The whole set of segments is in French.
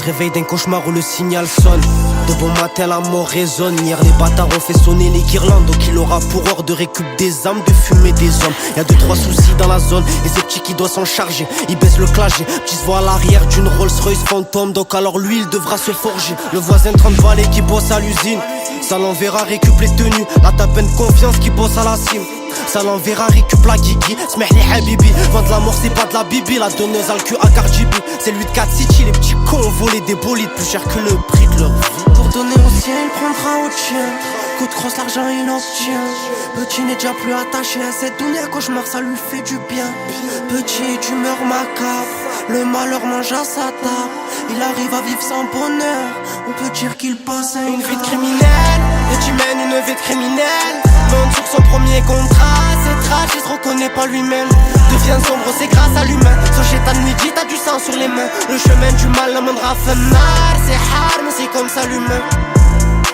réveille d'un cauchemar où le signal sonne. De bon matin la mort résonne. Hier les bâtards ont fait sonner les guirlandes. Donc il aura pour heure de récup des âmes, de fumer des hommes. Y'a 2-3 soucis dans la zone et c'est petit qui doit s'en charger. Il baisse le clagé, petit se voit à l'arrière d'une Rolls Royce fantôme. Donc alors lui il devra se forger. Le voisin 30 balais qui bosse à l'usine, ça l'enverra récup les tenues. La tapenne confiance qui bosse à la cime, ça l'enverra récup la guigui. Smehli habibi, vendre la mort c'est pas de la bibi. La donneuse a le cul à Cardi B. C'est lui de 4 City, les petits cons ont volé des bolides plus cher que le prix de leur vie. Pour donner au ciel, il prendra au tien. Coup de crosse, l'argent il obtient. Petit n'est déjà plus attaché à cette dunya. Cauchemar ça lui fait du bien. Petit d'humeur macabre, le malheur mange à sa table. Il arrive à vivre sans bonheur, on peut dire qu'il passe à une vie de criminel. Petit mène une vie de criminel. Monte sur son premier contrat, c'est trash, il se reconnaît pas lui-même. Devient sombre, c'est grâce à l'humain. Son chétan midi, t'as du sang sur les mains. Le chemin du mal l'amènera mal. C'est hard, mais c'est comme ça l'humain.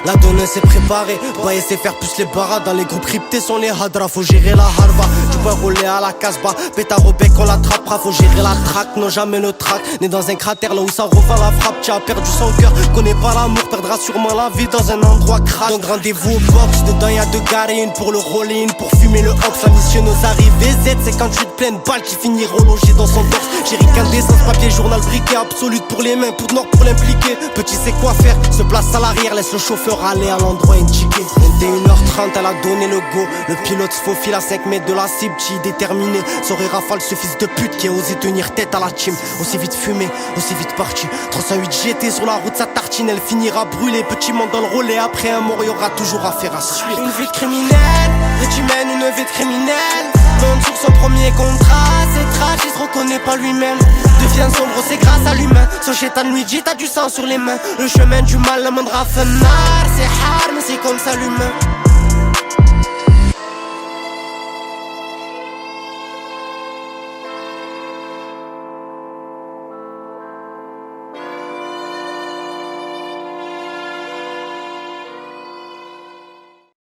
La donneuse s'est préparée, bah c'est faire plus les barras. Dans les groupes cryptés sont les hadras, faut gérer la harva. Tu peux rouler à la casbah, pétard au bec on l'attrapera. Faut gérer la traque, non jamais le trac. Né dans un cratère là où ça revend la frappe. Tu as perdu son cœur, connais pas l'amour, perdra sûrement la vie dans un endroit crack. Donc rendez-vous au box, dedans y'a 2 garés, une pour le roller, une pour fumer le hops. La mission nos arrivées Z, c'est quand tu te pleines balles qui finiront logées dans son torse. J'ai ricain d'essence, papier, journal, briquet, absolute pour les mains, poudre nord pour l'impliquer. Petit sait quoi faire, se place à l'arrière, laisse le chauffeur aller à l'endroit indiqué. 21h30 elle a donné le go. Le pilote se faufile à 5 mètres de la cible. Chi déterminé, saurait rafale ce fils de pute qui a osé tenir tête à la team. Aussi vite fumé, aussi vite parti. 308 GT sur la route, sa tartine elle finira brûlée. Petit monde dans le relais, après un mort y'aura toujours affaire à suivre. Une vie de criminel, petit mène une vie de criminel. Monte sur son premier contrat, c'est trash, il se reconnaît pas lui-même. Devient sombre, c'est grâce à l'humain. Son chétan lui dit t'as du sang sur les mains. Le chemin du mal l'amènera mal. C'est hard, mais c'est comme ça l'humain.